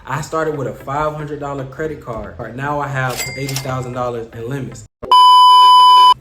I started with a $500 credit card. Right now I have $80,000 in limits.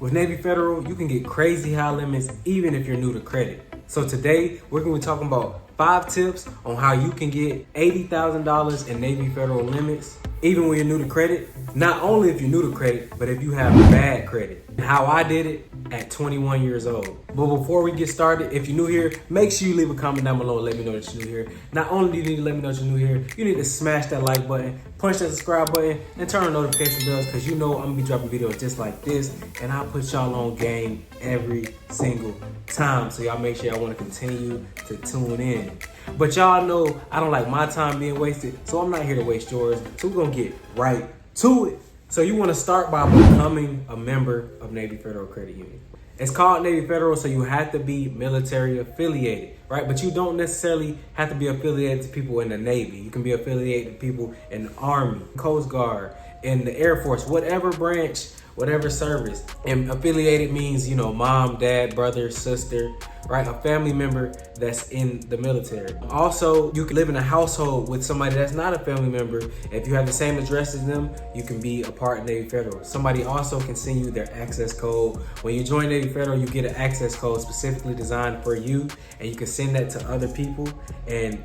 With Navy Federal, you can get crazy high limits even if you're new to credit. So today, we're gonna be talking about 5 tips on how you can get $80,000 in Navy Federal limits, even when you're new to credit. Not only if you're new to credit, but if you have bad credit. How I did it at 21 years old. But before we get started, if you're new here, make sure you leave a comment down below and let me know that you're new here. Not only do you need to let me know that you're new here, you need to smash that like button, punch that subscribe button, and turn on notification bells, because you know I'm gonna be dropping videos just like this, and I'll put y'all on game every single time. So y'all make sure y'all wanna continue to tune in. But y'all know I don't like my time being wasted, so I'm not here to waste yours. So we're gonna get right to it. So you wanna start by becoming a member of Navy Federal Credit Union. It's called Navy Federal, so you have to be military affiliated, right? But you don't necessarily have to be affiliated to people in the Navy. You can be affiliated to people in the Army, Coast Guard, in the Air Force, whatever branch, whatever service. And affiliated means, you know, mom, dad, brother, sister, right? A family member that's in the military. Also, you can live in a household with somebody that's not a family member. If you have the same address as them, you can be a part of Navy Federal. Somebody also can send you their access code. When you join Navy Federal, you get an access code specifically designed for you, and you can send that to other people. And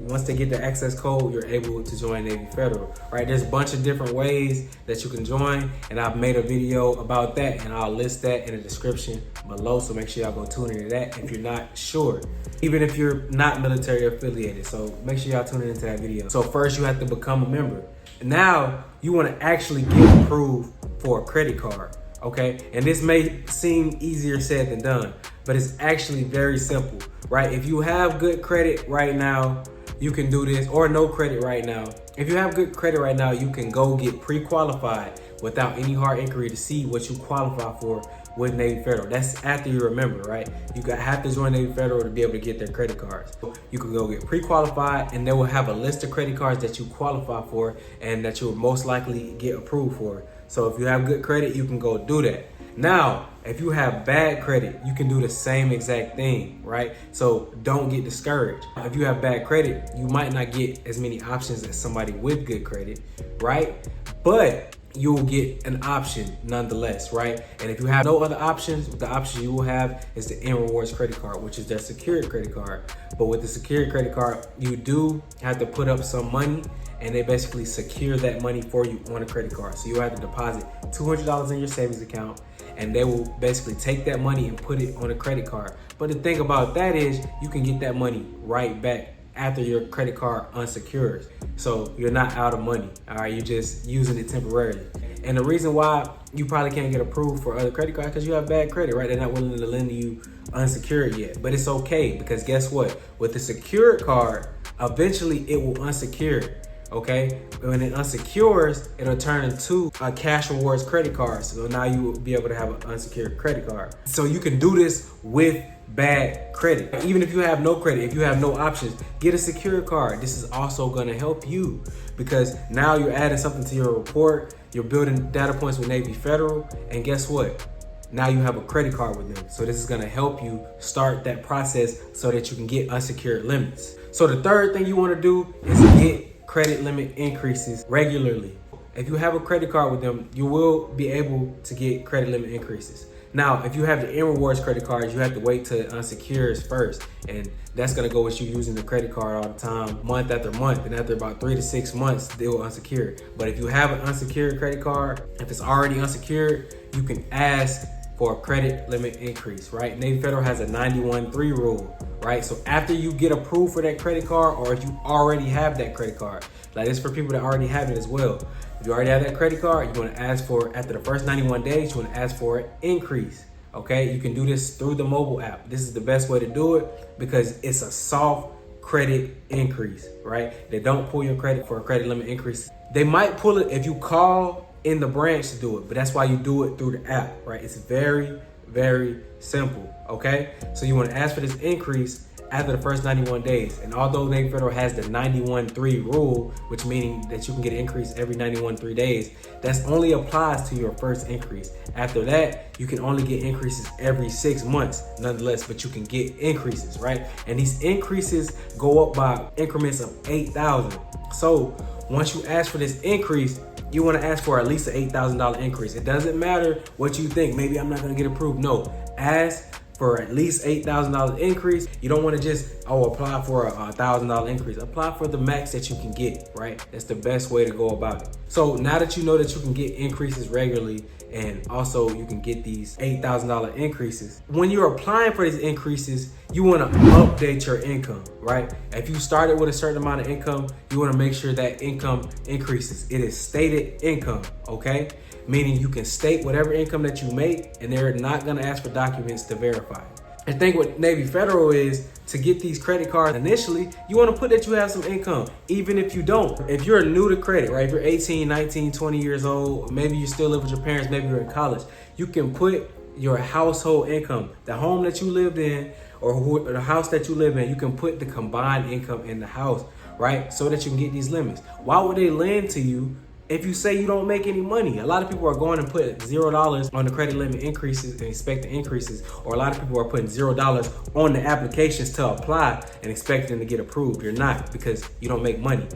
once they get the access code, you're able to join Navy Federal, right? There's a bunch of different ways that you can join, and I've made a video about that, and I'll list that in the description below, so make sure y'all go tune into that if you're not sure, even if you're not military affiliated. So make sure y'all tune into that video. So first you have to become a member. Now you want to actually get approved for a credit card, okay? And this may seem easier said than done, but it's actually very simple, right? If you have good credit right now, you can do this, or no credit right now. If you have good credit right now, you can go get pre-qualified without any hard inquiry to see what you qualify for with Navy Federal. That's after you're a member, right? You have to join Navy Federal to be able to get their credit cards. You can go get pre-qualified, and they will have a list of credit cards that you qualify for and that you'll most likely get approved for. So if you have good credit, you can go do that. Now, if you have bad credit, you can do the same exact thing, right? So don't get discouraged. If you have bad credit, you might not get as many options as somebody with good credit, right? But you'll get an option nonetheless, right? And if you have no other options, the option you will have is the N Rewards credit card, which is their secured credit card. But with the secured credit card, you do have to put up some money, and they basically secure that money for you on a credit card. So you have to deposit $200 in your savings account, and they will basically take that money and put it on a credit card. But the thing about that is you can get that money right back after your credit card unsecures. So you're not out of money, all right? You're just using it temporarily. And the reason why you probably can't get approved for other credit cards because you have bad credit, right? They're not willing to lend you unsecured yet. But it's okay, because guess what? With the secured card, eventually it will unsecure, okay? When it unsecures, it'll turn into a cash rewards credit card. So now you will be able to have an unsecured credit card. So you can do this with bad credit. Even if you have no credit, if you have no options, get a secure card. This is also going to help you, because now you're adding something to your report. You're building data points with Navy Federal, and guess what? Now you have a credit card with them. So this is going to help you start that process so that you can get unsecured limits. So the third thing you want to do is get credit limit increases regularly. If you have a credit card with them, you will be able to get credit limit increases. Now, if you have the N Rewards credit cards, you have to wait till it unsecures first. And that's gonna go with you using the credit card all the time, month after month. And after about 3 to 6 months, they will unsecure. But if you have an unsecured credit card, if it's already unsecured, you can ask for a credit limit increase, right? Navy Federal has a 91-3 rule, right? So after you get approved for that credit card, or if you already have that credit card, like it's for people that already have it as well. If you already have that credit card, you want to ask for, after the first 91 days, you want to ask for an increase, okay? You can do this through the mobile app. This is the best way to do it because it's a soft credit increase, right? They don't pull your credit for a credit limit increase. They might pull it if you call in the branch to do it, but that's why you do it through the app, right? It's very, very simple, okay? So you want to ask for this increase, after the first 91 days. And although Navy Federal has the 91-3 rule, which meaning that you can get an increase every 91-3 days, that's only applies to your first increase. After that, you can only get increases every 6 months, nonetheless, but you can get increases, right? And these increases go up by increments of 8,000. So once you ask for this increase, you want to ask for at least an $8,000 increase. It doesn't matter what you think. Maybe I'm not going to get approved. No, ask for at least $8,000 increase. You don't want to just, apply for a $1,000 increase. Apply for the max that you can get, right? That's the best way to go about it. So now that you know that you can get increases regularly, and also you can get these $8,000 increases, when you're applying for these increases, you want to update your income, right? If you started with a certain amount of income, you want to make sure that income increases. It is stated income, okay? Meaning you can state whatever income that you make, and they're not going to ask for documents to verify. The thing with Navy Federal is, to get these credit cards initially, you want to put that you have some income, even if you don't. If you're new to credit, right? If you're 18, 19, 20 years old, maybe you still live with your parents, maybe you're in college, you can put your household income, the home that you lived in or the house that you live in, you can put the combined income in the house, right? So that you can get these limits. Why would they lend to you if you say you don't make any money? A lot of people are going and put $0 on the credit limit increases and expecting increases, or a lot of people are putting $0 on the applications to apply and expecting them to get approved. You're not, because you don't make money.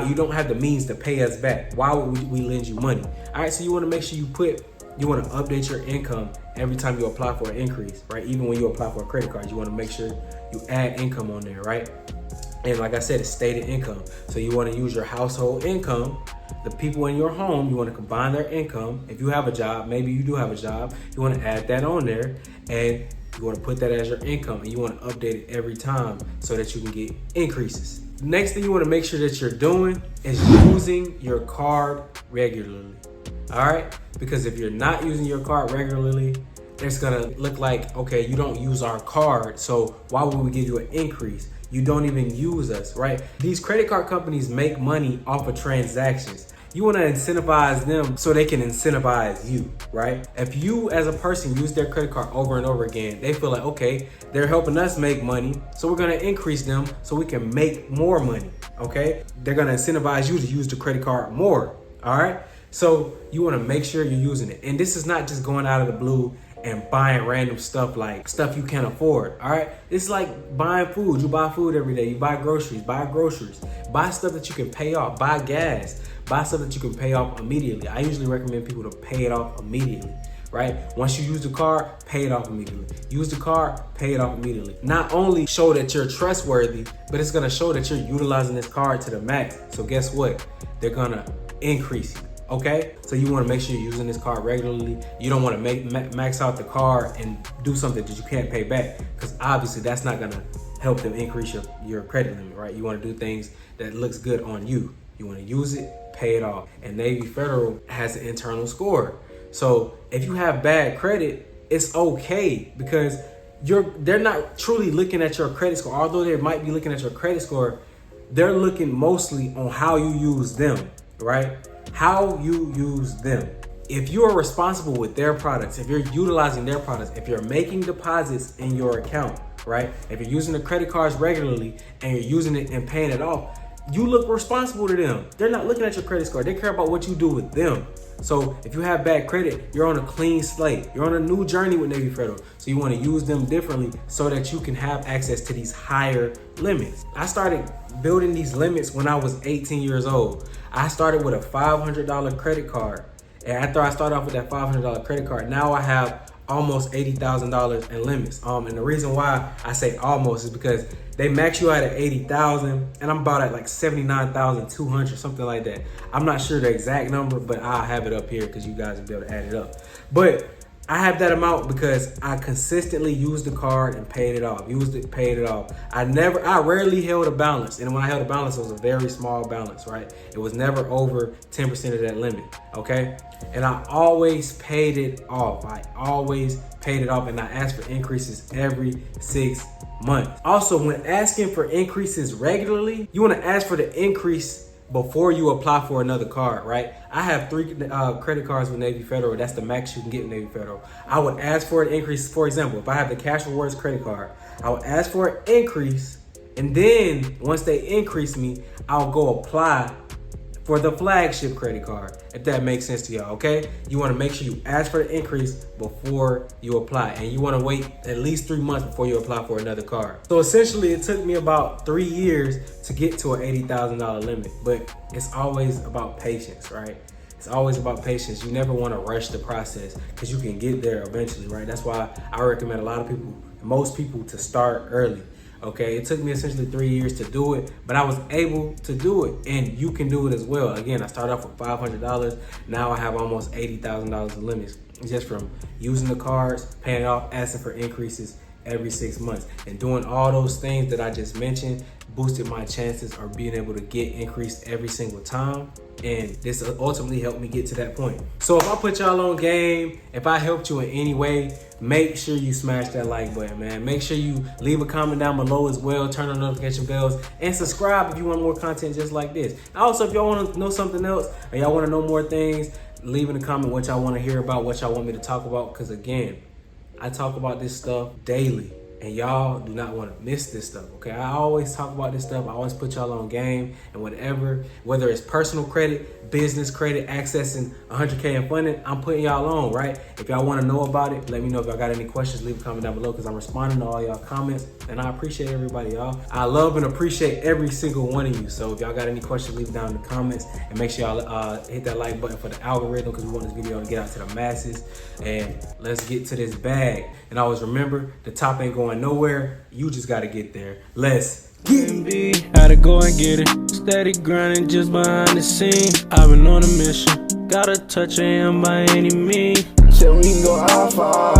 You don't have the means to pay us back. Why would we lend you money? All right, so you want to make sure you want to update your income every time you apply for an increase, right? Even when you apply for a credit card, you want to make sure you add income on there, right? And like I said, it's stated income. So you want to use your household income. The people in your home, you want to combine their income. If you have a job, maybe you do have a job, you want to add that on there, and you want to put that as your income, and you want to update it every time so that you can get increases. Next thing you want to make sure that you're doing is using your card regularly. All right? Because if you're not using your card regularly, it's going to look like, okay, you don't use our card, so why would we give you an increase? You don't even use us, right? These credit card companies make money off of transactions. You want to incentivize them so they can incentivize you, right? If you as a person use their credit card over and over again, they feel like, okay, they're helping us make money, so we're going to increase them so we can make more money, okay? They're going to incentivize you to use the credit card more, all right? So you want to make sure you're using it. And this is not just going out of the blue and buying random stuff, like stuff you can't afford, all right? It's like buying food. You buy food every day. You buy groceries. Buy stuff that you can pay off. Buy gas. Buy stuff that you can pay off immediately. I usually recommend people to pay it off immediately, right? Once you use the card, pay it off immediately. Use the card, pay it off immediately. Not only show that you're trustworthy, but it's gonna show that you're utilizing this card to the max. So guess what? They're gonna increase you. Okay, so you want to make sure you're using this card regularly. You don't want to max out the card and do something that you can't pay back, because obviously that's not going to help them increase your credit limit, right? You want to do things that looks good on you. You want to use it, pay it off. And Navy Federal has an internal score. So if you have bad credit, it's okay, because they're not truly looking at your credit score. Although they might be looking at your credit score, they're looking mostly on how you use them, right? How you use them. If you are responsible with their products, if you're utilizing their products, if you're making deposits in your account, right? If you're using the credit cards regularly and you're using it and paying it off, you look responsible to them. They're not looking at your credit score. They care about what you do with them. So if you have bad credit, you're on a clean slate. You're on a new journey with Navy Federal. So you want to use them differently so that you can have access to these higher limits. I started building these limits when I was 18 years old. I started with a $500 credit card. And after I started off with that $500 credit card, now I have almost $80,000 in limits. And the reason why I say almost is because they max you out at $80,000, and I'm about at like $79,200, something like that. I'm not sure the exact number, but I'll have it up here because you guys will be able to add it up. But I have that amount because I consistently used the card and paid it off. Paid it off. I rarely held a balance. And when I held a balance, it was a very small balance, right? It was never over 10% of that limit, okay? And I always paid it off. And I asked for increases every 6 months. Also, when asking for increases regularly, you want to ask for the increase before you apply for another card, right? I have 3 credit cards with Navy Federal. That's the max you can get with Navy Federal. I would ask for an increase. For example, if I have the Cash Rewards credit card, I would ask for an increase, and then once they increase me, I'll go apply for the flagship credit card, if that makes sense to y'all, okay? You wanna make sure you ask for the increase before you apply, and you wanna wait at least 3 months before you apply for another card. So essentially, it took me about 3 years to get to an $80,000 limit, but it's always about patience, right? It's always about patience. You never wanna rush the process because you can get there eventually, right? That's why I recommend a lot of people, most people, to start early. Okay, it took me essentially 3 years to do it, but I was able to do it, and you can do it as well. Again, I started off with $500. Now I have almost $80,000 in limits just from using the cards, paying it off, asking for increases every 6 months, and doing all those things that I just mentioned boosted my chances of being able to get increased every single time. And this ultimately helped me get to that point. So if I put y'all on game, if I helped you in any way, make sure you smash that like button, man. Make sure you leave a comment down below as well, turn on notification bells, and subscribe if you want more content just like this. Also, if y'all want to know something else, or y'all want to know more things, leave in the comment what y'all want to hear about, what y'all want me to talk about, because again, I talk about this stuff daily, and y'all do not want to miss this stuff, okay? I always talk about this stuff. I always put y'all on game, and whatever, whether it's personal credit, business credit, accessing 100K in funding, I'm putting y'all on, right? If y'all want to know about it, let me know. If y'all got any questions, leave a comment down below, because I'm responding to all y'all comments, and I appreciate everybody, y'all. I love and appreciate every single one of you. So if y'all got any questions, leave it down in the comments, and make sure y'all hit that like button for the algorithm, because we want this video to get out to the masses. And let's get to this bag. And always remember, the top ain't going nowhere. You just got to get there. Let's get it. Had to go and get it. Steady grinding just behind the scenes. I've been on a mission. Gotta touch him by any means. Till we can go high five.